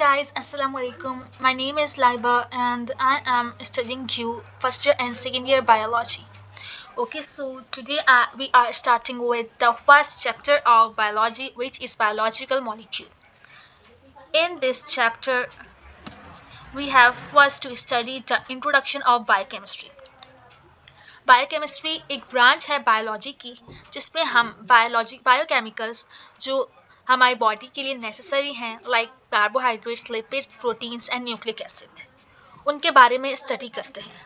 guys, Assalamu alaikum. My name is Laiba and I am studying Q first year and second year biology. Okay, so today we are starting with the first chapter of biology, which is biological molecule. In this chapter, we have first to study the introduction of biochemistry. Biochemistry एक branch है biology की जिसमें हम biochemicals जो हमारी body के लिए necessary हैं like carbohydrates lipids proteins and nucleic acid उनके बारे में स्टडी करते हैं.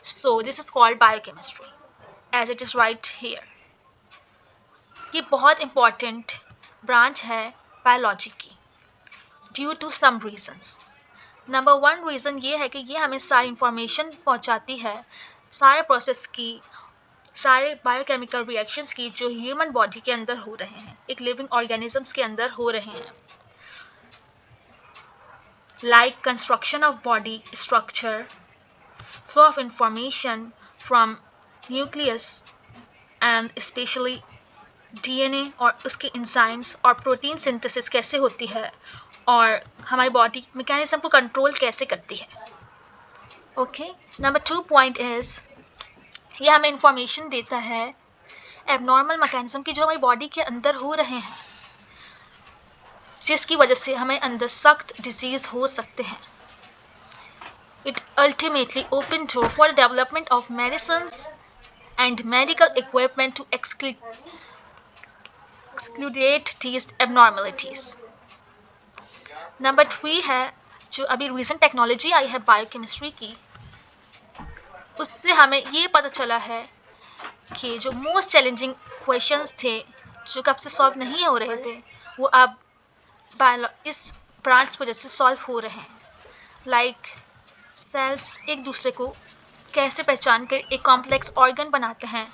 So this is called biochemistry as it is right here. ये बहुत इम्पॉर्टेंट ब्रांच है बायोलॉजी की due to some reasons. Number one reason ये है कि ये हमें सारी इंफॉर्मेशन पहुंचाती है सारे प्रोसेस की, सारे बायोकेमिकल रिएक्शंस की जो ह्यूमन बॉडी के अंदर हो रहे हैं, एक लिविंग ऑर्गेनिजम्स के अंदर हो रहे हैं, like construction of body structure, flow of information from nucleus and specially DNA और उसके एंजाइम्स और प्रोटीन सिंथेसिस कैसे होती है और हमारी बॉडी मैकेनिज्म को कंट्रोल कैसे करती है. ओके, नंबर 2 पॉइंट इज ये हमें इंफॉर्मेशन देता है एबनॉर्मल मैकेनिज्म की जो हमारी बॉडी के अंदर हो रहे हैं जिसकी वजह से हमें अंदर सख्त डिजीज हो सकते हैं. It ultimately open door for the development of medicines and medical equipment to exclude these abnormalities. Number 3 है जो अभी रिसेंट टेक्नोलॉजी आई है बायोकेमिस्ट्री की, उससे हमें ये पता चला है कि जो मोस्ट चैलेंजिंग क्वेश्चंस थे जो कब से सॉल्व नहीं हो रहे थे वो अब इस ब्रांच की वजह से सॉल्व हो रहे हैं. लाइक सेल्स एक दूसरे को कैसे पहचान कर एक कॉम्प्लेक्स ऑर्गन बनाते हैं.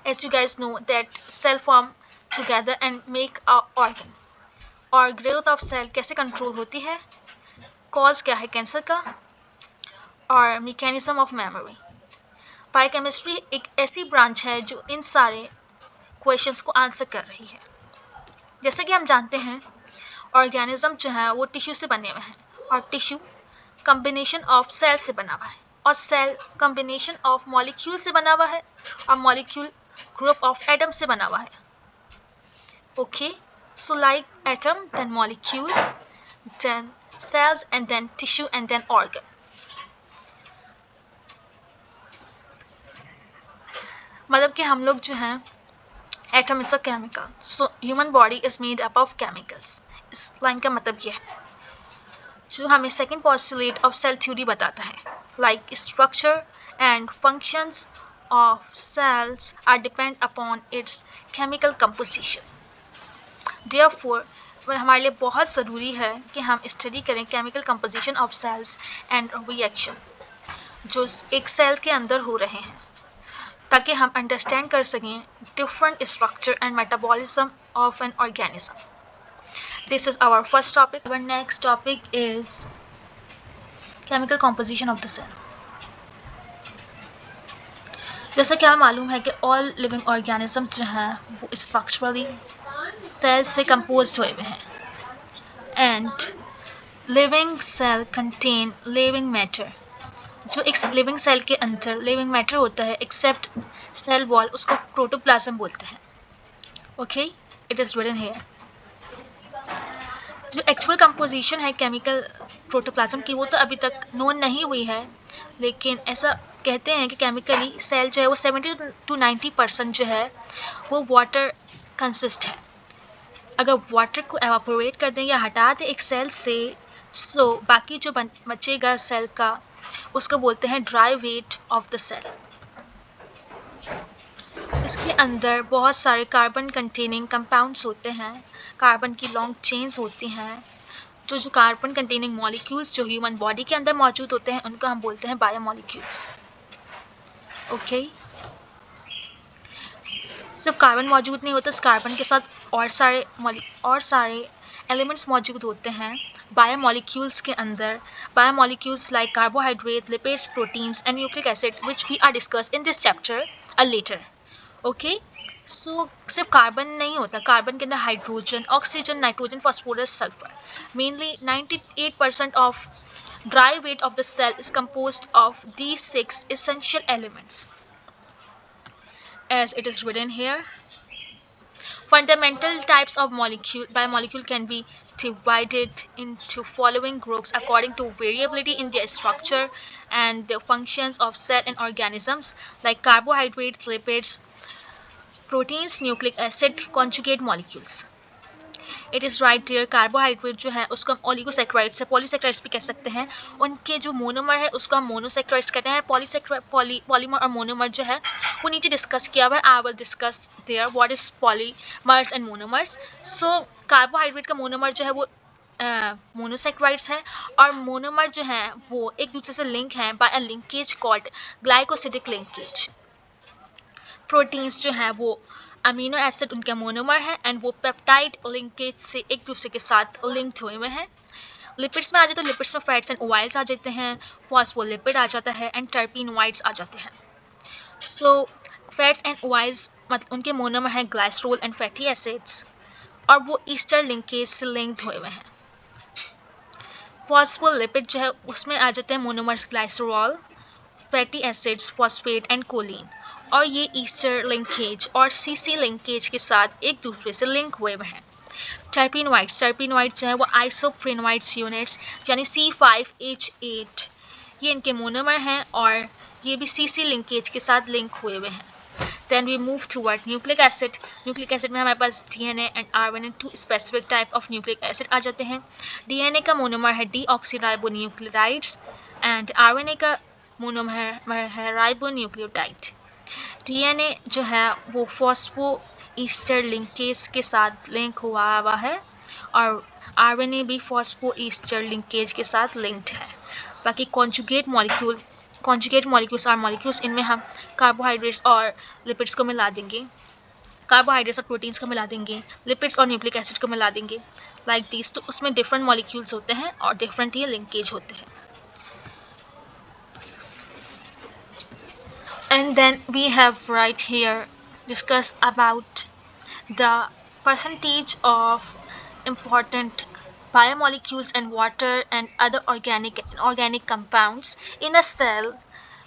As you guys know that cell form together and make a organ. और ग्रोथ ऑफ सेल कैसे कंट्रोल होती है, कॉज क्या है कैंसर का, और मैकेनिज्म ऑफ मेमोरी. बायोकेमिस्ट्री एक ऐसी ब्रांच है जो इन सारे क्वेश्चंस को आंसर कर रही है. जैसे कि हम जानते हैं ऑर्गेनिज्म जो है वो टिश्यू से बने हुए हैं और टिश्यू कम्बिनेशन ऑफ सेल से बना हुआ है और सेल कम्बिनेशन ऑफ मॉलिक्यूल से बना हुआ है और मॉलिक्यूल ग्रुप ऑफ एटम से बना हुआ है. Okay, so like atom then molecules then cells and then tissue and then organ. मतलब कि हम लोग जो हैं atom is a chemical, so human body is made up of chemicals. इस लाइन का मतलब ये है जो हमें second postulate of cell theory बताता है like structure and functions of cells are depend upon its chemical composition. Therefore, हमारे लिए बहुत ज़रूरी है कि हम स्टडी करें chemical composition of cells and reaction जो एक सेल के अंदर हो रहे हैं ताकि हम अंडरस्टैंड कर सकें different structure and metabolism of an organism. This is our first topic. Our next topic is chemical composition of the cell. जैसा कि हमें मालूम है कि ऑल लिविंग ऑर्गेनिज्म जो हैं वो स्ट्रक्चरली सेल से कंपोज हुए हुए हैं and living cell contain living matter. जो एक लिविंग सेल के अंदर लिविंग मैटर होता है एक्सेप्ट सेल वॉल उसको प्रोटोप्लाज्म बोलते हैं. Okay, it is written here. जो एक्चुअल कंपोजिशन है केमिकल प्रोटोप्लाज्म की वो तो अभी तक नोन नहीं हुई है, लेकिन ऐसा कहते हैं कि केमिकली सेल जो है वो 70 to 90% जो है वो वाटर कंसिस्ट है. अगर वाटर को एवापोरेट कर दें या हटा दें एक सेल से, सो बाकी जो बचेगा सेल का उसको बोलते हैं dry weight of the cell. इसके अंदर बहुत सारे कार्बन कंटेनिंग कंपाउंड्स होते हैं, कार्बन की लॉन्ग चेन्स होती हैं. जो कार्बन कंटेनिंग मॉलिक्यूल्स जो ह्यूमन बॉडी के अंदर मौजूद होते हैं उनको हम बोलते हैं बायोमॉलिक्यूल्स. ओके, सिर्फ कार्बन मौजूद नहीं होता, इस कार्बन के साथ और सारे एलिमेंट्स मौजूद होते हैं बायोमॉलिक्यूल्स के अंदर. Biomolecules like carbohydrate lipids proteins and nucleic acid which we are discuss in this chapter a later. Okay, सिर्फ कार्बन नहीं होता, कार्बन के अंदर hydrogen, oxygen, nitrogen, phosphorus, sulphur. Mainly 98% of dry weight of the cell is composed of these 6 essential elements, as it is written here. Fundamental types of biomolecule can be divided into following groups according to variability in their structure and the functions of cell and organisms, like carbohydrates, lipids, proteins, nucleic acid, conjugate molecules. It is right dear. Carbohydrate जो है उसको हम ओलिगोसैक्राइड्स से polysaccharides भी कह सकते हैं. उनके जो मोनोमर है उसको हम मोनोसैक्राइड्स कहते हैं. पॉलीमर और मोनोमर जो है वो नीचे डिस्कस किया हुआ है. I will discuss there what is polymers and monomers. So carbohydrate का मोनोमर जो है वो मोनोसैक्राइड्स है, और मोनोमर जो है वो एक दूसरे से लिंक है by a linkage called glycosidic linkage. Proteins जो है वो अमीनो एसिड उनका मोनोमर है एंड वो पेप्टाइड लिंकेज से एक दूसरे के साथ लिंक्ड हुए हुए हैं. लिपिड्स में आ जाए तो लिपिड्स में फैट्स एंड ऑयल्स आ जाते हैं, फॉस्फोलिपिड आ जाता है एंड टर्पीनोइड्स आ जाते हैं. सो फैट्स एंड ऑयल्स मतलब उनके मोनोमर हैं ग्लाइसरोल एंड फैटी एसिड्स, और वो ईस्टर लिंकेज से लिंक्ड हुए हुए हैं. फॉस्फोलिपिड जो है उसमें आ जाते हैं monomers glycerol, fatty acids, phosphate and choline, और ये ईस्टर लिंकेज और सीसी लिंकेज के साथ एक दूसरे से लिंक हुए हुए हैं. टर्पीनोइड्स जो है वो आइसोप्रेनोइड्स यूनिट्स यानी C5H8, ये इनके मोनोमर हैं और ये भी सीसी लिंकेज के साथ लिंक हुए हुए हैं. Then we move toward nucleic acid. Nucleic acid में हमारे पास DNA and RNA, 2 specific type of nucleic acid आ जाते हैं. DNA का मोनोमर है डीऑक्सीराइबोन्यूक्लियोटाइड्स एंड RNA का मोनोमर है राइबोन्यूक्लियोटाइड. DNA जो है वो फॉस्फो ईस्टर लिंकेज के साथ लिंक हुआ है और RNA भी फॉस्फो ईस्टर लिंकेज के साथ लिंक्ड है. बाकी कॉन्जुगेट मॉलिक्यूल्स आर मॉलिक्यूल्स, इनमें हम कार्बोहाइड्रेट्स और लिपिड्स को मिला देंगे, कार्बोहाइड्रेट्स और प्रोटीन्स को मिला देंगे, लिपिड्स और न्यूक्लिक एसिड को मिला देंगे लाइक दिस. तो उसमें डिफरेंट मॉलिक्यूल्स होते हैं और डिफरेंट ये लिंकेज होते हैं. And then we have right here discuss about the percentage of important biomolecules and water and other organic compounds in a cell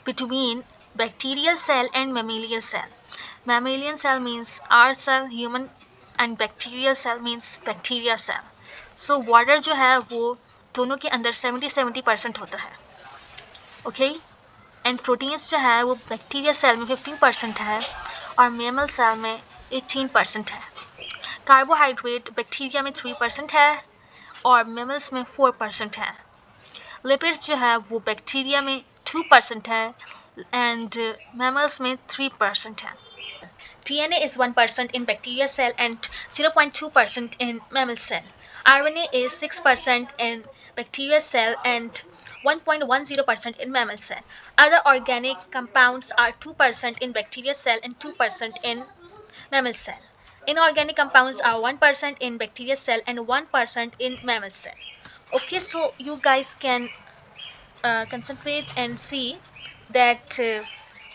between bacterial cell and mammalian cell. Mammalian cell means our cell, human, and bacterial cell means bacteria cell. So water जो है वो दोनों के अंदर 70% होता है. Okay? And proteins जो है वो बैक्टीरिया सेल में 15% है और मेमल सेल में 18% है. कार्बोहाइड्रेट बैक्टीरिया में 3% है और मेमल्स में 4% है. लिपिड्स जो है वो बैक्टीरिया में 2% है एंड मेमल्स में 3% है. DNA is 1% in bacteria cell and 0.2% in mammal cell. RNA is 6% in bacteria cell and 1.10% in mammal cell. Other organic compounds are 2% in bacteria cell and 2% in mammal cell. Inorganic compounds are 1% in bacteria cell and 1% in mammal cell. Okay, so you guys can concentrate and see that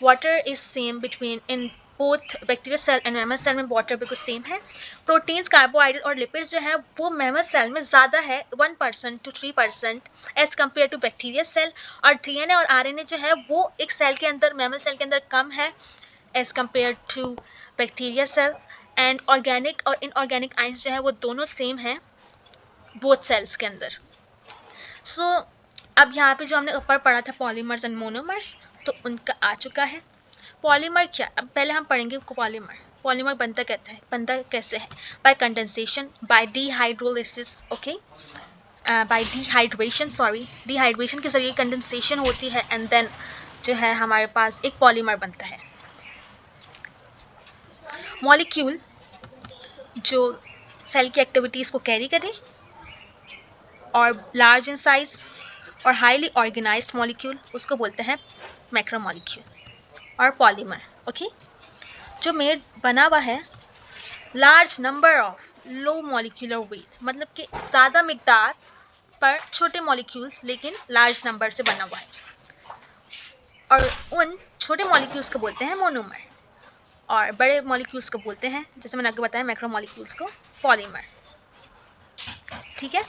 water is same between in both bacteria cell and mammal cell में water बिल्कुल same है. Proteins, carbohydrate और lipids जो है वो mammal cell में ज़्यादा है 1% to 3% as compare to bacteria cell, और DNA और RNA जो है वो एक सेल के अंदर मैमल सेल के अंदर कम है as compare to bacteria cell. And organic और इनऑर्गेनिक आइंस जो है वो दोनों सेम हैं बोथ सेल्स के अंदर. सो अब यहाँ पे जो हमने ऊपर पढ़ा था पॉलीमर्स एंड मोनोमर्स, तो उनका आ चुका है. पॉलीमर क्या, अब पहले हम पढ़ेंगे पॉलीमर बनता कैसे है. By condensation, by dehydrolysis, okay, by dehydration के जरिए कंडेंसेशन होती है एंड देन जो है हमारे पास एक पॉलीमर बनता है. मॉलिक्यूल जो सेल की एक्टिविटीज़ को कैरी करे और लार्ज इन साइज और हाईली ऑर्गेनाइज्ड मॉलिक्यूल उसको बोलते हैं मैक्रोमॉलिक्यूल और पॉलीमर. ओके, जो मेड बना हुआ है large number of low molecular weight, मतलब कि ज़्यादा मिकदार पर छोटे मॉलिक्यूल्स लेकिन लार्ज नंबर से बना हुआ है, और उन छोटे मॉलिक्यूल्स को बोलते हैं मोनोमर. और बड़े मॉलिक्यूल्स को बोलते हैं, जैसे मैंने आपको बताया मैक्रो मॉलिक्यूल्स को, पॉलीमर। ठीक है,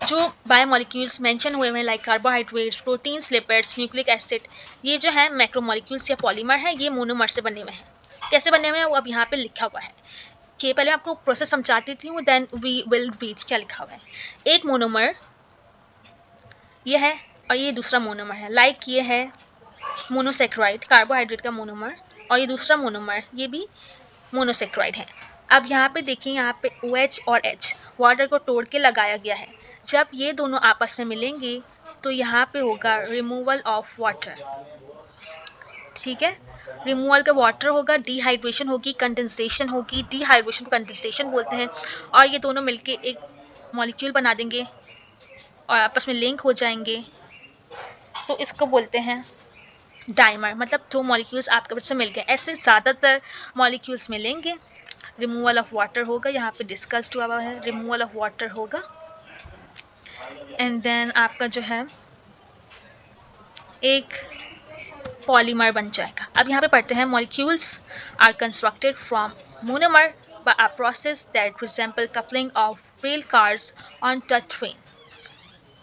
जो बायोमॉलिक्यूल्स मेंशन हुए हैं like carbohydrates, proteins, lipids, nucleic acid, ये जो है मैक्रोमॉलिक्यूल्स या पॉलीमर है, ये मोनोमर से बने हुए हैं। कैसे बने हुए हैं वो अब यहाँ पे लिखा हुआ है कि पहले आपको प्रोसेस समझाती थी, देन वी विल रीड क्या लिखा हुआ है। एक मोनोमर ये है और ये दूसरा मोनोमर है। लाइक ये है मोनोसेक्राइड, कार्बोहाइड्रेट का मोनोमर, और ये दूसरा मोनोमर ये भी मोनोसेक्राइड है। अब यहाँ पे देखिए, यहाँ पे OH और H वाटर को तोड़ के लगाया गया है। जब ये दोनों आपस में मिलेंगे तो यहाँ पे होगा रिमूवल ऑफ वाटर। ठीक है, रिमूवल का वाटर होगा, डिहाइड्रेशन होगी, कंडेंसेशन होगी। डिहाइड्रेशन को कंडेंसेशन बोलते हैं। और ये दोनों मिलके एक मॉलिक्यूल बना देंगे और आपस में लिंक हो जाएंगे, तो इसको बोलते हैं डाइमर। मतलब दो मॉलिक्यूल्स आपके पास में मिल गए। ऐसे ज़्यादातर मॉलिक्यूल्स मिलेंगे। रिमूवल ऑफ वाटर होगा, यहाँ पे डिस्कस्ड हुआ है, रिमूवल ऑफ वाटर होगा, एंड देन आपका जो है एक पॉलीमर बन जाएगा। अब यहाँ पे पढ़ते हैं, molecules are constructed from monomer by a process that resemble coupling of rail cars on the train.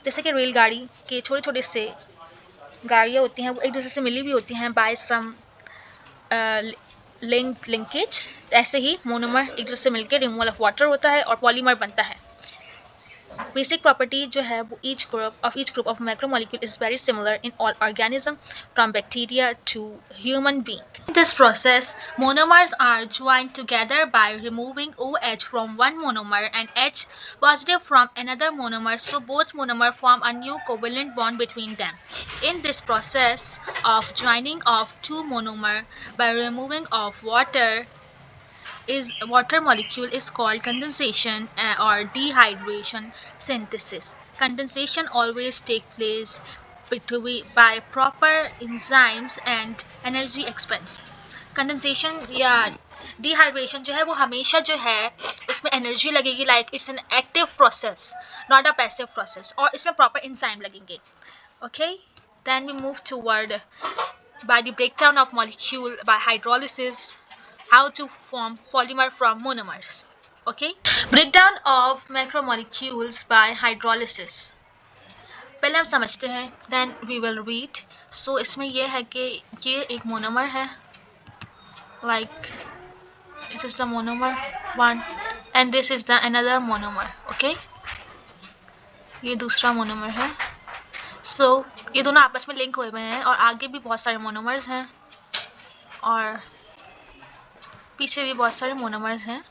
जैसे कि रेलगाड़ी के छोटे छोटे से गाड़ियाँ होती हैं, वो एक दूसरे से मिली हुई होती हैं बाय सम लिंकेज। ऐसे ही मोनोमर एक दूसरे से मिलकर रिमूवल ऑफ वाटर होता है और पॉलीमर बनता है। बेसिक प्रॉपर्टी जो है वो each group of macromolecule is very similar in all organism from bacteria to human being. In this process, monomers are joined together by removing OH from one monomer and H positive from another monomer, so both monomer form a new covalent bond between them. In this process of joining of two monomer by removing of water molecule is called condensation or dehydration synthesis. Condensation always take place by proper enzymes and energy expense. Condensation या dehydration जो है वो हमेशा जो है उसमें energy लगेगी, like it's an active process not a passive process, और इसमें प्रॉपर एंजाइम लगेंगे. Okay, then we move toward by the breakdown of molecule by hydrolysis, how to form polymer from monomers. Okay, breakdown of macromolecules by hydrolysis. पहले हम समझते हैं, then we will read. So इसमें ये है कि ये एक मोनोमर है, like this is the monomer one and this is the another monomer. Okay, ये दूसरा मोनोमर है. So ये दोनों आपस में लिंक हुए हुए हैं और आगे भी बहुत सारे मोनोमर्स हैं और पीछे भी बहुत सारे मोनोमर्स हैं.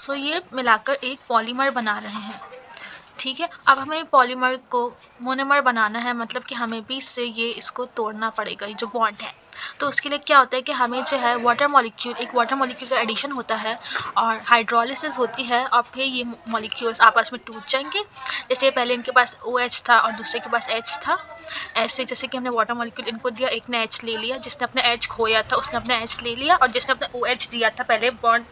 सो ये मिलाकर एक पॉलीमर बना रहे हैं. ठीक है, अब हमें पॉलीमर को मोनोमर बनाना है, मतलब कि हमें भी इससे ये इसको तोड़ना पड़ेगा, ये जो बॉन्ड है. तो उसके लिए क्या होता है कि हमें जो है वाटर मॉलिक्यूल का एडिशन होता है और हाइड्रोलिसिस होती है और फिर ये मॉलिक्यूल्स आपस में टूट जाएंगे. जैसे पहले इनके पास OH था और दूसरे के पास H था. ऐसे जैसे कि हमने वाटर मॉलिक्यूल इनको दिया, एक ने H ले लिया, जिसने अपना H खोया था उसने अपना H ले लिया, और जिसने अपना OH दिया था पहले बॉन्ड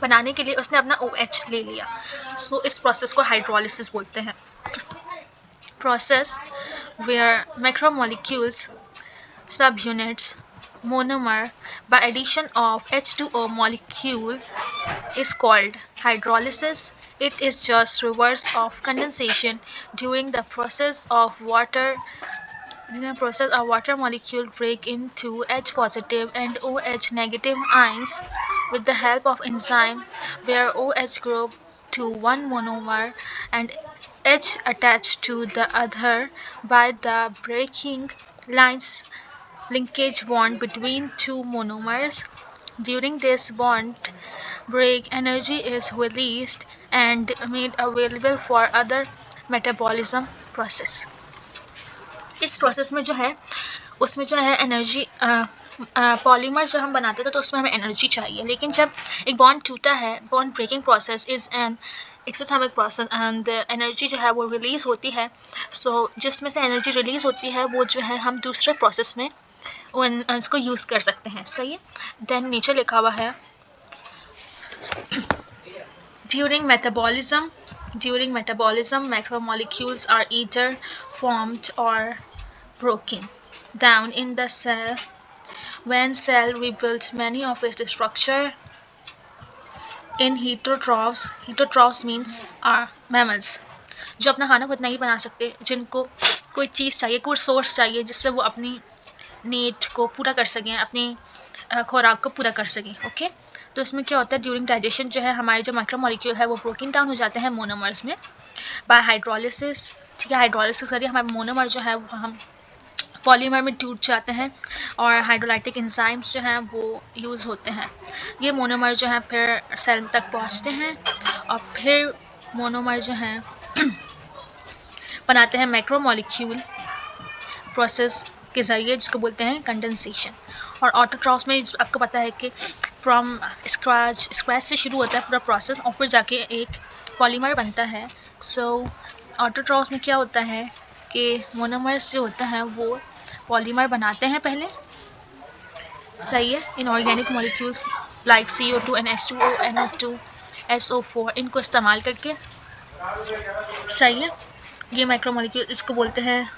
बनाने के लिए उसने अपना OH ले लिया. सो इस प्रोसेस को हाइड्रोलिसिस बोलते हैं. Process where macromolecules subunits monomer by addition of H2O molecule is called hydrolysis. It is just reverse of condensation. During the process of water molecule break into H positive and OH negative ions with the help of enzyme, where OH group to one monomer and H attached to the other by the breaking lines linkage bond between two monomers. During this bond break, energy is released and made available for other metabolism process. इस process में जो है उसमें जो है energy, polymer जब हम बनाते थे तो उसमें हमें एनर्जी चाहिए, लेकिन जब एक बॉन्ड टूटा है, bond breaking process is an exothermic process and energy जो है वो रिलीज़ होती है. सो जिसमें से एनर्जी रिलीज़ होती है वो जो है हम दूसरे प्रोसेस में इसको यूज़ कर सकते हैं. सही है. देन नीचे लिखा हुआ है during metabolism macromolecules are either formed or broken down in the cell When cell rebuilds many of its structure in heterotrophs, heterotrophs means are mammals, जो अपना खाना खुद नहीं बना सकते, जिनको कोई चीज़ चाहिए, कोई सोर्स चाहिए जिससे वो अपनी नीड को पूरा कर सकें, अपनी खुराक को पूरा कर सकें। ओके, तो इसमें क्या होता है, ड्यूरिंग डाइजेशन जो है हमारे जो माइक्रोमोलिक्यूल है वो ब्रोकन डाउन हो जाते हैं मोनोमर्स में बाय हाइड्रोलिसिस। ठीक है, हाइड्रोलिसिस करिए हमारे मोनोमर जो है वो हम पॉलीमर में टूट जाते हैं और हाइड्रोलाइटिक एंजाइम्स जो हैं वो यूज़ होते हैं। ये मोनोमर जो हैं फिर सेल तक पहुंचते हैं और फिर मोनोमर जो हैं बनाते हैं मैक्रोमोलिक्यूल प्रोसेस के ज़रिए, जिसको बोलते हैं कंडेंसेशन। और ऑटोट्रॉफ्स में आपको पता है कि फ्रॉम स्क्रैच से शुरू होता है पूरा प्रोसेस और फिर जाके एक पॉलीमर बनता है। सो ऑटोट्रॉफ्स में क्या होता है कि मोनोमर्स जो होता है वो पॉलीमर बनाते हैं पहले, सही है, in organic molecules like CO2 and H2O, NO2, SO4 इनको इस्तेमाल करके, सही है। ये माइक्रोमोलिक्यूल इसको बोलते हैं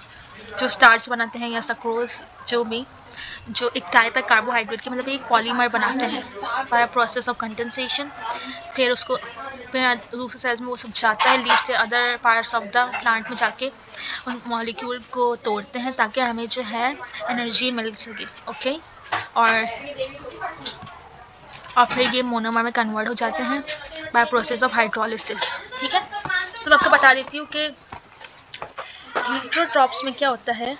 जो स्टार्च बनाते हैं या सक्रोज, जो भी, जो एक टाइप है कार्बोहाइड्रेट की, मतलब एक पॉलीमर बनाते हैं बाय प्रोसेस ऑफ कंडेंसेशन। फिर उसको फिर दूसरे सेल्स में वो सब जाता है, लीव से other parts of the plant में जाके उन मॉलिक्यूल को तोड़ते हैं ताकि हमें जो है एनर्जी मिल सके। ओके, और फिर ये मोनोमर में कन्वर्ट हो जाते हैं बाय प्रोसेस ऑफ हाइड्रोलिसिस। ठीक है, सब आपको बता देती हूँ कि हीटरोट्रॉप्स में क्या होता है।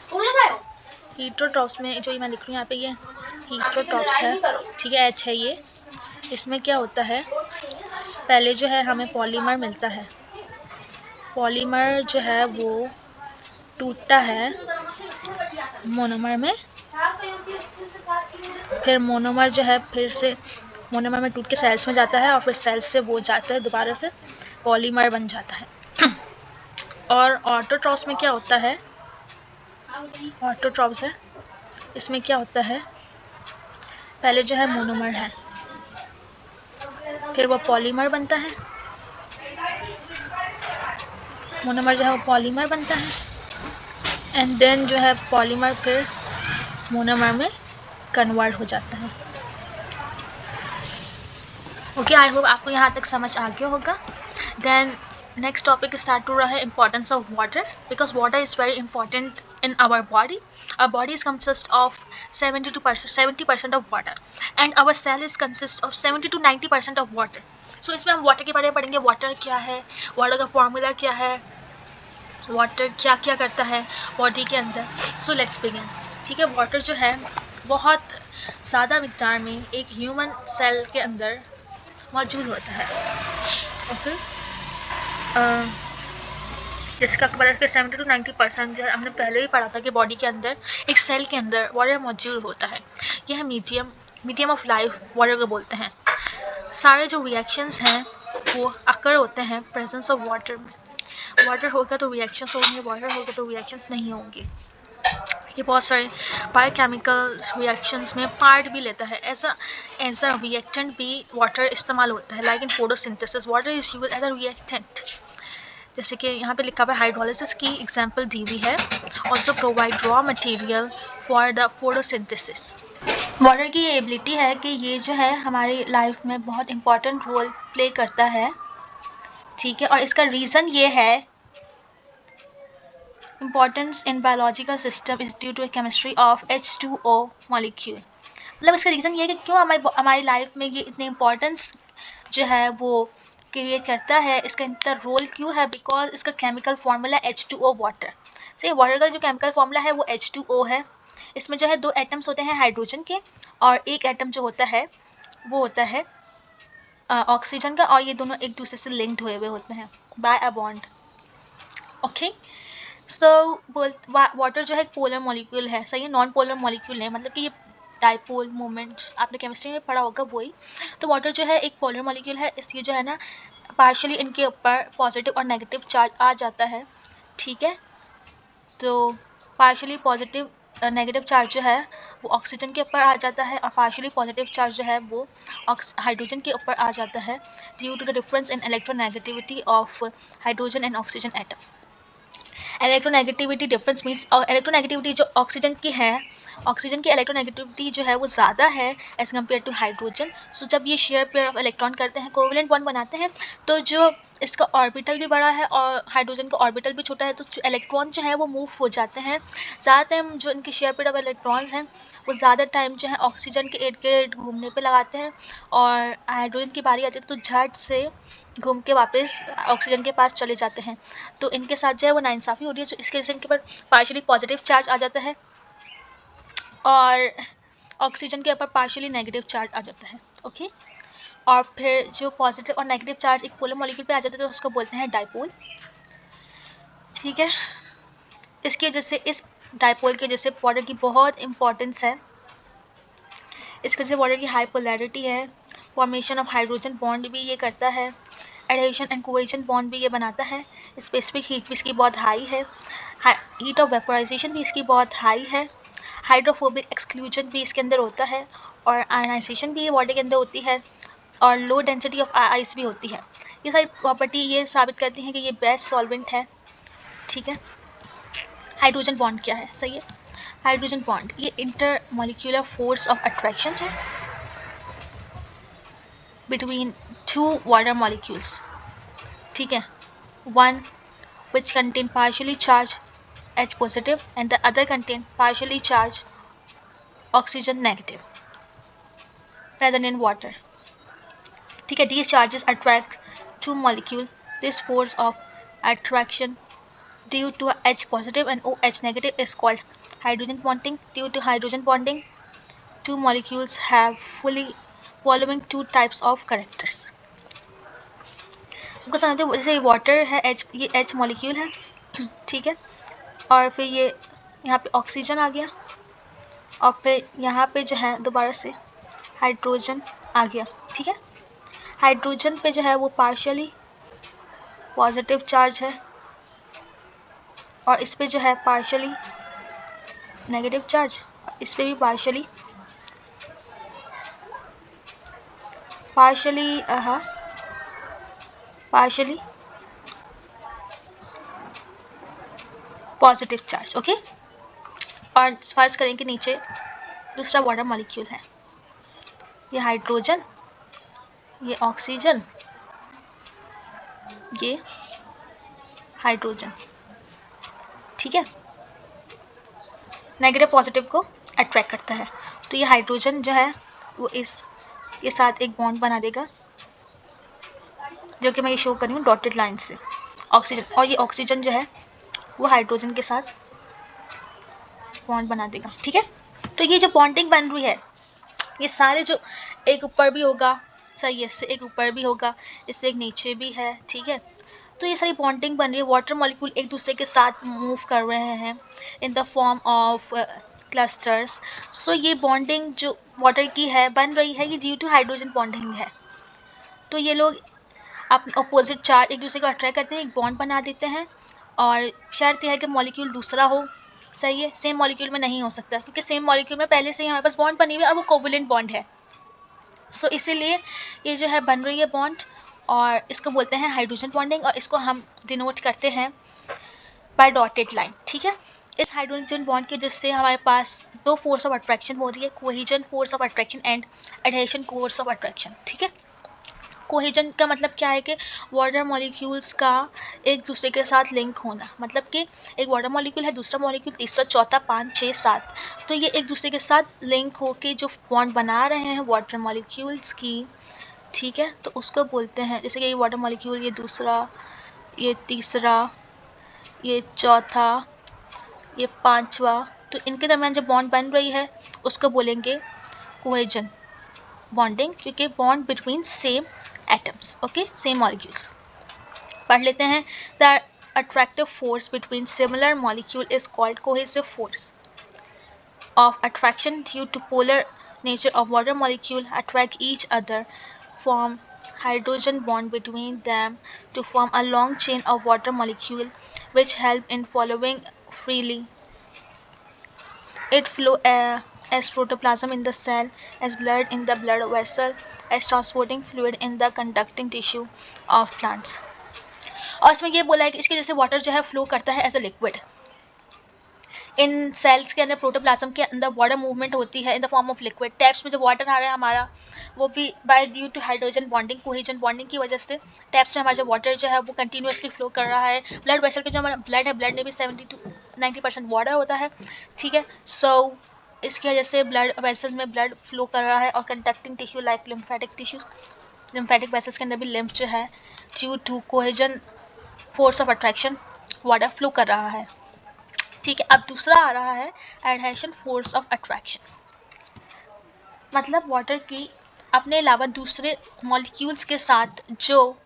हीटरोट्रॉप्स में जो मैं लिख रही हूँ यहाँ पे, ये हीटरोट्रॉप्स है, ठीक है, H है ये। इसमें क्या होता है, पहले जो है हमें पॉलीमर मिलता है, पॉलीमर जो है वो टूटता है मोनोमर में, फिर मोनोमर जो है फिर से मोनोमर में टूट के सेल्स में जाता है और फिर सेल्स से वो जाता है दोबारा से पॉलीमर बन जाता है। और ऑटोट्रॉप्स में क्या होता है, ऑटोट्रॉप्स है, इसमें क्या होता है, पहले जो है मोनोमर है, फिर वो पॉलीमर बनता है, मोनोमर जो है वो पॉलीमर बनता है, एंड देन जो है पॉलीमर फिर मोनोमर में कन्वर्ट हो जाता है। ओके, आई होप आपको यहाँ तक समझ आ गया होगा। देन नेक्स्ट टॉपिक स्टार्ट हो रहा है importance of water, because water is very important in our body. Our body is consist of 70% of water and our cell is consist of 70 to 90% of water. So इसमें हम water के बारे में पढ़ेंगे, water क्या है, वाटर का formula क्या है, वाटर क्या क्या करता है बॉडी के अंदर। So let's begin. ठीक है, वाटर जो है बहुत ज़्यादा मिकदार में एक ह्यूमन सेल के अंदर मौजूद होता है। ओके, जिसका पता है कि 70 to 90% जो है हमने पहले ही पढ़ा था कि बॉडी के अंदर एक सेल के अंदर वाटर मौजूद होता है। यह मीडियम ऑफ लाइफ वाटर को बोलते हैं। सारे जो रिएक्शंस हैं वो अकर होते हैं प्रेजेंस ऑफ वाटर में। वाटर होगा तो रिएक्शंस होंगे, वाटर होगा तो रिएक्शंस नहीं होंगे। ये बहुत सारे बायोकेमिकल रिएक्शंस में पार्ट भी लेता है। एज अ रिएक्टेंट भी वाटर इस्तेमाल होता है, like in photosynthesis water is used as a reactant. जैसे कि यहाँ पे लिखा हुआ है हाइड्रोलिसिस की एग्जांपल दी हुई है। Also provide raw material for the photosynthesis. Water की ये एबिलिटी है कि ये जो है हमारी लाइफ में बहुत इंपॉर्टेंट रोल प्ले करता है। ठीक है, और इसका रीज़न ये है, importance in biological system is due to chemistry of H2O molecule. मतलब इसका रीज़न ये है कि क्यों हमारी लाइफ में ये इतने इम्पॉर्टेंस जो है वो क्रिएट करता है, इसका इतना रोल क्यों है, बिकॉज इसका केमिकल फार्मूला H2O वाटर। सही, वाटर का जो केमिकल फार्मूला है वो H2O है। इसमें जो है दो एटम्स होते हैं हाइड्रोजन के, और एक एटम जो होता है वो होता है ऑक्सीजन का, और ये दोनों एक दूसरे से लिंक्ड हुए हुए होते हैं by a bond. Okay, so water जो है एक पोलर मॉलिक्यूल है, सही है, नॉन पोलर मॉलिक्यूल है, मतलब कि ये डाइपोल मोमेंट आपने केमिस्ट्री में पढ़ा होगा वही। तो वाटर जो है एक पोलर मॉलिक्यूल है, इसलिए जो है ना पार्शियली इनके ऊपर पॉजिटिव और नेगेटिव चार्ज आ जाता है। ठीक है, तो पार्शियली पॉजिटिव नेगेटिव चार्ज जो है वो ऑक्सीजन के ऊपर आ जाता है, और पार्शियली पॉजिटिव चार्ज जो है वो हाइड्रोजन के ऊपर आ जाता है, due to the difference in electronegativity of hydrogen and oxygen atom. Electronegativity difference means electronegativity जो ऑक्सीजन की है, ऑक्सीजन की इलेक्ट्रोनेगेटिविटी जो है वो ज़्यादा है एज कम्पेयर टू हाइड्रोजन। सो जब ये शेयर पेयर ऑफ इलेक्ट्रॉन करते हैं, कोवेलेंट बॉन्ड बनाते हैं, तो जो इसका ऑर्बिटल भी बड़ा है और हाइड्रोजन का ऑर्बिटल भी छोटा है, तो इलेक्ट्रॉन जो है वो मूव हो जाते हैं। ज़्यादा टाइम जो इनके शेयर पेयर ऑफ इलेक्ट्रॉन्स हैं वो ज़्यादा टाइम जो है ऑक्सीजन के इर्द गिर्द घूमने पे लगाते हैं, और हाइड्रोजन की बारी आती है तो झट से घूम के वापस ऑक्सीजन के पास चले जाते हैं। तो इनके साथ जो है वो नाइंसाफ़ी हो रही है, जो इसके वजह से इनके ऊपर पार्शियली पॉजिटिव चार्ज आ जाता है और ऑक्सीजन के ऊपर पार्शियली नेगेटिव चार्ज आ जाता है। ओके, और फिर जो पॉजिटिव और नेगेटिव चार्ज एक पोलर मॉलिक्यूल पे आ जाता है तो उसको बोलते हैं डाइपोल। ठीक है, इसकी वजह से, इस डाइपोल की वजह से वाटर की बहुत इंपॉर्टेंस है। इसके वजह से वाटर की हाई पोलैरिटी है, फॉर्मेशन ऑफ हाइड्रोजन बॉन्ड भी ये करता है, एडहेशन एंड कोहेशन बॉन्ड भी ये बनाता है, स्पेसिफिक हीट भी इसकी बहुत हाई है, हीट ऑफ वेपोराइजेशन भी इसकी बहुत हाई है, हाइड्रोफोबिक एक्सक्लूजन भी इसके अंदर होता है, और आयनाइजेशन भी ये वाटर के अंदर होती है, और लो डेंसिटी ऑफ आइस भी होती है। ये सारी प्रॉपर्टी ये साबित करती हैं कि ये बेस्ट सॉल्वेंट है। ठीक है, हाइड्रोजन बॉन्ड क्या है? सही है, हाइड्रोजन बॉन्ड ये inter molecular force of attraction है बिटवीन टू वाटर मॉलिक्यूल्स। ठीक है, one which contain partially charged H positive and the other contain partially charged oxygen negative present in water. ठीक है, these charges attract two molecule. This force of attraction due to H positive and OH negative is called hydrogen bonding. Due to hydrogen bonding, two molecules have fully following two types of characters. उनको समझते हैं, जैसे water है H, ये H molecule है, ठीक है, और फिर ये यहाँ पे ऑक्सीजन आ गया, और फिर यहाँ पे जो है दोबारा से हाइड्रोजन आ गया। ठीक है, हाइड्रोजन पे जो है वो पार्शियली पॉजिटिव चार्ज है और इस पे जो है पार्शियली नेगेटिव चार्ज, इस पे भी पार्शियली पॉजिटिव चार्ज। ओके, और फर्स्ट करेंगे नीचे दूसरा वाटर मॉलिक्यूल है, ये हाइड्रोजन, ये ऑक्सीजन, ये हाइड्रोजन। ठीक है, नेगेटिव पॉजिटिव को अट्रैक्ट करता है, तो ये हाइड्रोजन जो है वो इसके साथ एक बॉन्ड बना देगा, जो कि मैं ये शो कर रही हूँ डॉटेड लाइन से, ऑक्सीजन, और ये ऑक्सीजन जो है वो हाइड्रोजन के साथ बॉन्ड बना देगा। ठीक है, तो ये जो बॉन्डिंग बन रही है, ये सारे जो एक ऊपर भी होगा, सही है, इससे एक ऊपर भी होगा, इससे एक नीचे भी है। ठीक है, तो ये सारी बॉन्डिंग बन रही है, वाटर मॉलिक्यूल एक दूसरे के साथ मूव कर रहे हैं in the form of clusters. So ये बॉन्डिंग जो वाटर की है बन रही है, ये ड्यू टू हाइड्रोजन बॉन्डिंग है। तो ये लोग अपने अपोजिट चार्ज एक दूसरे को अट्रैक्ट करते हैं, एक बॉन्ड बना देते हैं, और शर्त यह है कि मॉलिक्यूल दूसरा हो। सही है, सेम मॉलिक्यूल में नहीं हो सकता, क्योंकि सेम मॉलिक्यूल में पहले से ही हमारे पास बॉन्ड बनी हुई है और वो कोवेलेंट बॉन्ड है। सो इसीलिए ये जो है बन रही है बॉन्ड, और इसको बोलते हैं हाइड्रोजन बॉन्डिंग, और इसको हम डिनोट करते हैं बाय डॉटेड लाइन। ठीक है, इस हाइड्रोजन बॉन्ड के जिससे हमारे पास दो फोर्स ऑफ अट्रैक्शन हो रही है, cohesion force of attraction and adhesion force of attraction. ठीक है, कोहेजन का मतलब क्या है कि वाटर मॉलिक्यूल्स का एक दूसरे के साथ लिंक होना, मतलब कि एक वाटर मॉलिक्यूल है, दूसरा मॉलिक्यूल, तीसरा, चौथा, 5, 6, 7, तो ये एक दूसरे के साथ लिंक होके जो बॉन्ड बना रहे हैं वाटर मॉलिक्यूल्स की। ठीक है, तो उसको बोलते हैं, जैसे कि ये वाटर मॉलिक्यूल, ये दूसरा, ये तीसरा, ये चौथा, ये पांचवा, तो इनके दरमियान जो बॉन्ड बन रही है उसको बोलेंगे कोहेजन बॉन्डिंग, क्योंकि bond between same atoms, okay, same molecules. पढ़ लेते हैं, the attractive force between similar molecule is called cohesive force of attraction due to polar nature of water molecule attract each other, form hydrogen bond between them to form a long chain of water molecule which help in following freely. It flow as protoplasm in the cell, as blood in the blood vessel, as transporting fluid in the conducting tissue of plants. और इसमें ये बोला है कि इसके जैसे water जो है फ्लो करता है as a liquid. In cells के अंदर प्रोटोप्लाज्म के अंदर वाटर मूवमेंट होती है in the form of liquid. Taps में जो वाटर आ रहा है हमारा वो भी by due to hydrogen bonding, cohesion bonding की वजह से टैप्स में हमारा जो वाटर जो है वो कंटिन्यूसली फ्लो कर रहा है। ब्लड वेसल के जो हमारा ब्लड है, ब्लड में भी 70 to 90% वाटर होता है, ठीक है। सो इसकी वजह से ब्लड वेसल में ब्लड फ्लो कर रहा है और conducting tissue like lymphatic tissues, lymphatic vessels के अंदर भी लिम्फ जो है due to cohesion force of attraction water flow कर रहा है, ठीक है। अब दूसरा आ रहा है एडहेशन फोर्स ऑफ अट्रैक्शन, मतलब वाटर की अपने अलावा दूसरे मॉलिक्यूल्स के साथ जो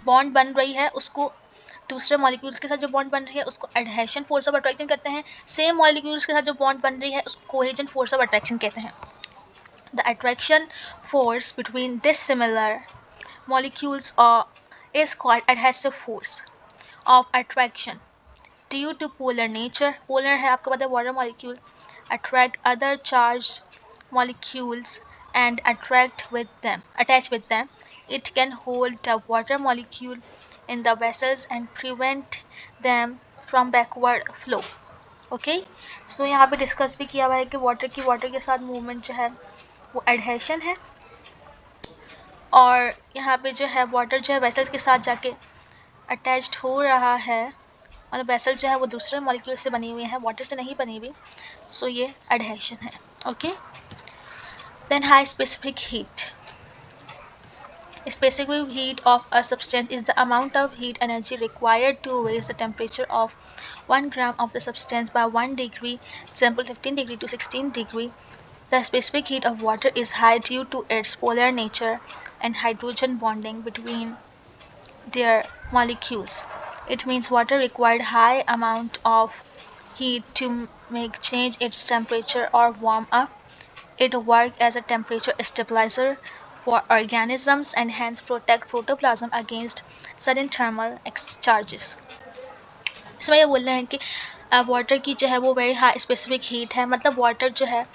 बॉन्ड बन रही है उसको, दूसरे मॉलिक्यूल्स के साथ जो बॉन्ड बन रही है उसको एडहेशन फोर्स ऑफ अट्रैक्शन कहते हैं। सेम मॉलिक्यूल्स के साथ जो बॉन्ड बन रही है उसको कोहेजन फोर्स ऑफ अट्रैक्शन कहते हैं। The attraction force between this similar molecules is called adhesive force of attraction due to polar nature। polar है आपको पता है water molecule attract other charged molecules and attach with them। it can hold the water molecule in the vessels and prevent them from backward flow। Okay, so यहाँ पे discuss भी किया हुआ है कि वाटर के साथ मूवमेंट जो है वो एडहेशन है, और यहाँ पे जो है वाटर जो है वेसल के साथ जाके अटैच्ड हो रहा है, मतलब वेसल जो है वो दूसरे मॉलिक्यूल से बनी हुई है, वाटर से नहीं बनी हुई, सो ये एडहेशन है। Okay, then high specific heat. Specific heat of a substance is the amount of heat energy required to raise the temperature of 1 gram of the substance by 1 degree, example 15 degree to 16 degree। The specific heat of water is high due to its polar nature and hydrogen bonding between their molecules। It means water required high amount of heat to make change its temperature or warm up। It works as a temperature stabilizer for organisms and hence protect protoplasm against sudden thermal charges। इसमें ये बोल रहे हैं कि water की जो है वो वेरी हाई स्पेसिफिक हीट है, मतलब वाटर जो है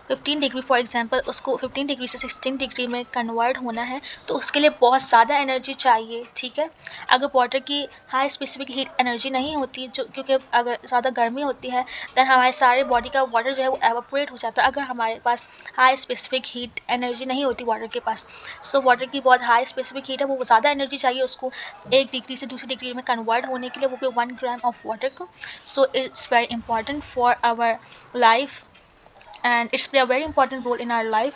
15 डिग्री फॉर एग्जांपल उसको 15 डिग्री से 16 डिग्री में कन्वर्ट होना है तो उसके लिए बहुत ज़्यादा एनर्जी चाहिए, ठीक है। अगर वाटर की हाई स्पेसिफिक हीट एनर्जी नहीं होती, जो क्योंकि अगर ज़्यादा गर्मी होती है देन हमारे सारे बॉडी का वाटर जो है वो एवापोरेट हो जाता है अगर हमारे पास हाई स्पेसिफिक हीट एनर्जी नहीं होती वाटर के पास। सो वाटर की बहुत हाई स्पेसिफिक हीट है, वो ज़्यादा एनर्जी चाहिए उसको 1 डिग्री से दूसरी डिग्री में कन्वर्ट होने के लिए, वो भी 1 ग्राम ऑफ वाटर को। So it's very important for our life and it's play a very important role in our life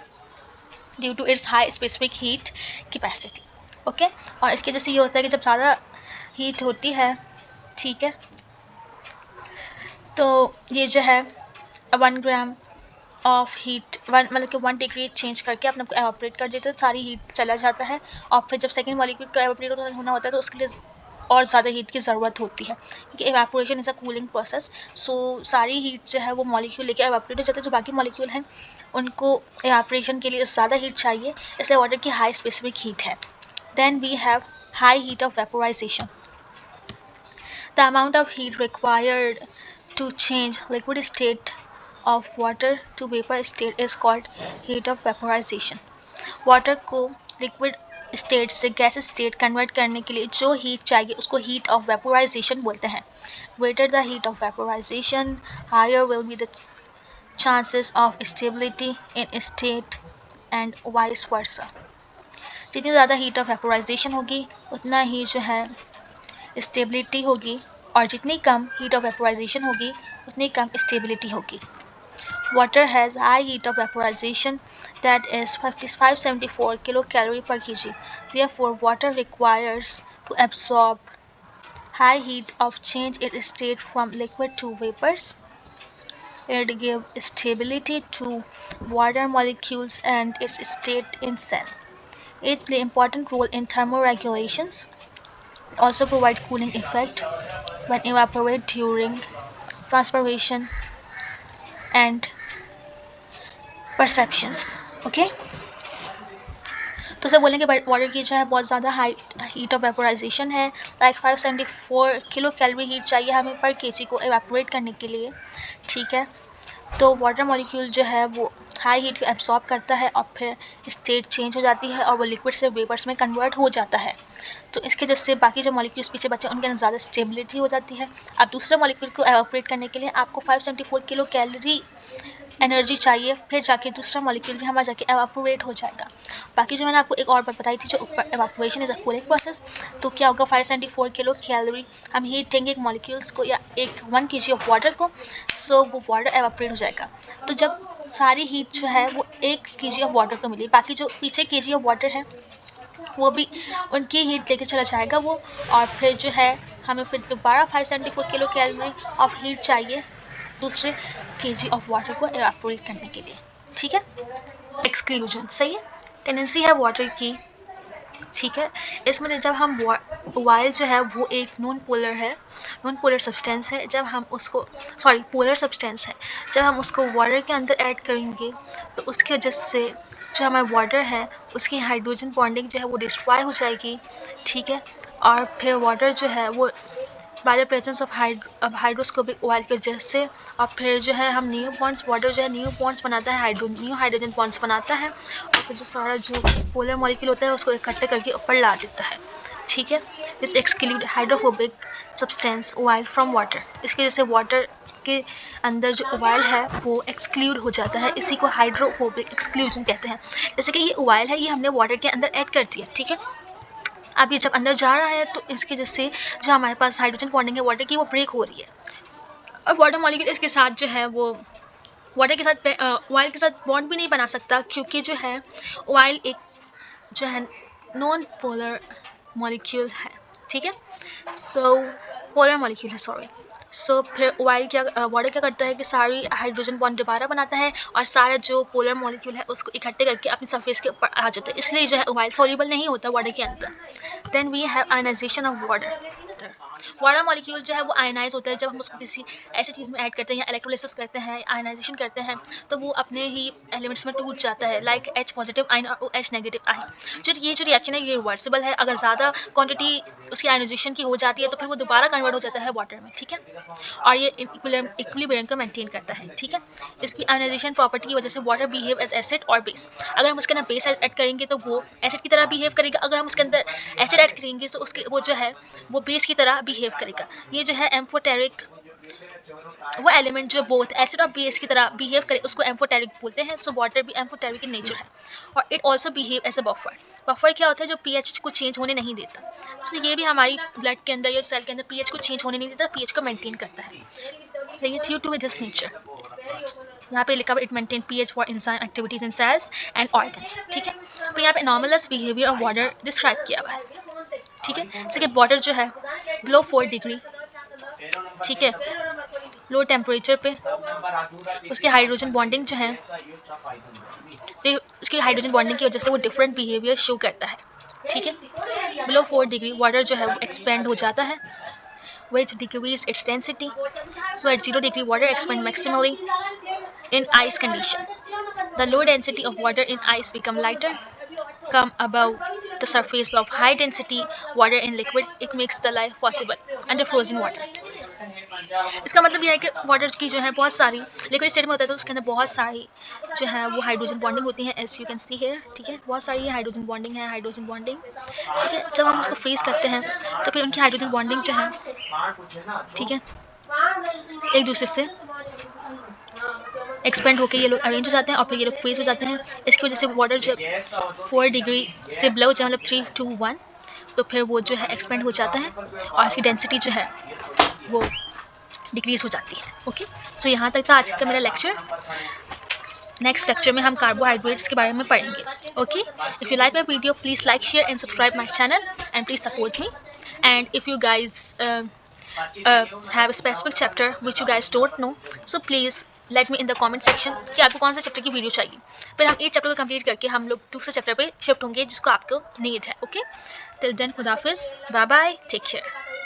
due to its high specific heat capacity। Okay, और इसके जैसे ये होता है कि जब ज़्यादा हीट होती है, ठीक है, तो ये जो है 1 ग्राम ऑफ हीट मतलब कि 1 डिग्री चेंज करके अपने को एवापोरेट कर देता है, सारी हीट चला जाता है, और फिर जब सेकेंड मॉलिक्यूल का एवापोरेट होना होता है तो उसके लिए और ज़्यादा हीट की ज़रूरत होती है क्योंकि evaporation is a cooling process. So सारी हीट जो है वो मॉलिक्यूल लेके एवापोरेट हो जाता है, जो बाकी मॉलिक्यूल हैं उनको एवापोरेशन के लिए ज़्यादा हीट चाहिए, इसलिए वाटर की हाई स्पेसिफिक हीट है। Then we have high heat of vaporisation. The amount of heat required to change liquid state of water to vapor state is called heat of vaporization। Water को liquid state से gas state convert करने के लिए जो heat चाहिए उसको heat of vaporisation बोलते हैं। greater the heat of vaporization higher will be the chances of stability in state and vice versa। जितनी ज़्यादा हीट ऑफ वेपोराइजेशन होगी उतना ही जो है स्टेबिलिटी होगी, और जितनी कम हीट ऑफ वेपोराइजेशन होगी उतनी कम स्टेबिलिटी होगी। Water has high heat of vaporization that is 574 kilocalorie per kg। Therefore, water requires to absorb high heat of change its state from liquid to vapors। It gives stability to water molecules and its state in cell। It plays important role in thermoregulations, also provide cooling effect when evaporate during transpiration and perceptions। Okay, तो sir बोलेंगे water की जो है बहुत ज़्यादा high heat of vaporisation है, like 574 kilo calorie heat चाहिए हमें पर केजी को एवापोरेट करने के लिए, ठीक है। तो वाटर मॉलिक्यूल जो है वो हाई हीट को एब्सॉर्ब करता है और फिर स्टेट चेंज हो जाती है और वो लिक्विड से वेपर्स में कन्वर्ट हो जाता है। तो इसके वजह से बाकी जो मॉलिक्यूल्स पीछे बचे उनके अंदर ज़्यादा स्टेबिलिटी हो जाती है। अब दूसरे मॉलिक्यूल को एवापोरेट करने के लिए आपको 574 किलो कैलोरी एनर्जी चाहिए, फिर जाके दूसरा मॉलिक्यूल भी हमारा जाके एवापोरेट हो जाएगा। बाकी जो मैंने आपको एक और बात बताई थी, जो evaporation is a cooling process, तो क्या होगा 574 किलो कैलोरी हम हीट देंगे एक मॉलिक्यूल्स को या 1 kg ऑफ वाटर को, सो वो वाटर एवापोरेट हो जाएगा। तो जब सारी हीट जो है वो 1 kg ऑफ वाटर को मिली, बाकी जो पीछे kg ऑफ वाटर है वो भी उनकी हीट लेके चला जाएगा वो, और फिर जो है हमें फिर दोबारा 574 किलो कैलोरी ऑफ हीट चाहिए दूसरे kg ऑफ वाटर को एवापोरेट करने के लिए। ठीक है, एक्सक्लूजन सही है, टेंडेंसी है वाटर की। ठीक है, इसमें जब हम ऑयल जो है वो एक नॉन पोलर सब्सटेंस है, जब हम उसको पोलर सब्सटेंस है, जब हम उसको वाटर के अंदर ऐड करेंगे तो उसकी वजह से जो हमारा वाटर है उसकी हाइड्रोजन बॉन्डिंग जो है वो डिस्ट्रॉय हो जाएगी। ठीक है, और फिर वाटर जो है वो by the presence of hydroscopic oil की वजह से, और फिर जो है हम न्यू बॉन्ड्स, वाटर जो है न्यू बॉन्ड्स बनाता है, न्यू हाइड्रोजन बॉन्ड्स बनाता है, और फिर जो सारा जो पोलर मॉलिक्यूल होता है उसको इकट्ठे करके ऊपर ला देता है। ठीक है, this exclude hydrophobic substance oil from water. इसकी वजह से वाटर के अंदर जो ऑयल है वो एक्सक्लूड हो जाता है, इसी को हाइड्रोफोबिक एक्सक्लूजन कहते हैं। जैसे कि ये ऑयल है, ये हमने वाटर के अंदर ऐड कर दिया। ठीक है, अब ये जब अंदर जा रहा है तो इसकी वजह से जो हमारे पास हाइड्रोजन बॉन्डिंग है वाटर की वो ब्रेक हो रही है, और वाटर मॉलिक्यूल इसके साथ जो है वो वाटर के साथ ऑयल के साथ बॉन्ड भी नहीं बना सकता, क्योंकि जो है ऑयल एक जो है नॉन पोलर मॉलिक्यूल है। ठीक है, सो पोलर मॉलिक्यूल है, सॉरी। सो फिर ऑयल वाटर क्या करता है कि सारी हाइड्रोजन बॉन्ड दोबारा बनाता है और सारा जो पोलर मॉलिक्यूल है उसको इकट्ठे करके अपनी सरफेस के ऊपर आ जाता है, इसलिए जो है ऑयल सॉल्युबल नहीं होता वाटर के अंदर। Then we have ionisation of water. Water molecule जो है वो आयनाइज होता है जब हम उसको किसी ऐसी चीज़ में ऐड करते हैं या इलेक्ट्रोलिसिस करते हैं, आयनाइजेशन करते हैं, तो वो अपने ही एलिमेंट्स में टूट जाता है, लाइक H पॉजिटिव आयन और OH नेगेटिव आयन। जो रिएक्शन है ये रिवर्सिबल है, अगर ज़्यादा क्वांटिटी उसकी आयनाइजेशन की हो जाती है तो फिर वो दोबारा कन्वर्ट हो जाता है वाटर में। ठीक है, और ये इक्विलिब्रियम को मेंटेन करता है। ठीक है, इसकी आयनाइजेशन प्रॉपर्टी की वजह से वाटर बिहेव एज एसिड और बेस। अगर हम उसके अंदर बेस ऐड करेंगे तो वो एसिड की तरह बिहेव करेगा, अगर हम उसके अंदर एसिड ऐड करेंगे तो उसके वो जो है वो बेस की तरह बिहेव करेगा। ये जो है एम्फोटेरिक, वो एलिमेंट जो बोथ एसिड और बेस की तरह बिहेव करे उसको एम्फोटेरिक बोलते हैं। सो वाटर भी एम्फोटेरिक इन नेचर है, और it also behave as a buffer. Buffer क्या होता है? जो पीएच को चेंज होने नहीं देता। सो ये भी हमारी ब्लड के अंदर या सेल के अंदर पीएच को चेंज होने नहीं देता, पीएच को मेंटेन करता है। सो ये ड्यू टू दिस नेचर, यहाँ पे लिखा हुआ it maintain pH for enzyme activities in cells and organs. ठीक है, तो यहाँ पे anomalous behaviour of water describe किया हुआ है। ठीक है, जैसे कि वाटर जो है बिलो 4 डिग्री, ठीक है, लो टेम्परेचर पे उसके हाइड्रोजन बॉन्डिंग जो है, तो उसकी हाइड्रोजन बॉन्डिंग की वजह से वो डिफरेंट बिहेवियर शो करता है। ठीक है, बिलो 4 डिग्री वाटर जो है वो एक्सपेंड हो जाता है, which decrease its density. So at 0 degree water expand maximally in ice condition. The low density of water in ice become lighter, come above the surface of high density water in liquid. It makes the life possible under frozen water. इसका मतलब यह है कि water की जो है बहुत सारी लिक्विड स्टेट में होता है तो उसके अंदर बहुत सारी जो है वो हाइड्रोजन बॉन्डिंग होती है, as you can see here. ठीक है, बहुत सारी हाइड्रोजन बॉन्डिंग है, हाइड्रोजन बॉन्डिंग। ठीक है, जब हम उसको फ्रीज करते हैं तो फिर उनकी हाइड्रोजन बॉन्डिंग जो है, ठीक है, एक दूसरे से एक्सपेंड होकर ये लोग अरेंज हो जाते हैं और फिर ये लोग फ्रीज हो जाते हैं। इसकी वजह से वाटर जब 4 डिग्री से बिलो जाए, मतलब 3 to 1, तो फिर वो जो है एक्सपेंड हो जाता है और इसकी डेंसिटी जो है वो डिक्रीज हो जाती है। ओके, सो यहाँ तक था आज का मेरा लेक्चर। नेक्स्ट लेक्चर में हम कार्बोहाइड्रेट्स के बारे में पढ़ेंगे। Okay, if you like my video please like, share and subscribe my channel and please support me. And if you guys have a specific chapter which you guys don't know, so please let me in the comment section कि आपको कौन सा chapter की video चाहिए। फिर हम एक chapter को कंप्लीट करके हम लोग दूसरे चैप्टर पे शिफ्ट होंगे जिसको आपको नीड है। ओके, टिल देन खुदाफिज, बाय बाय, टेक केयर।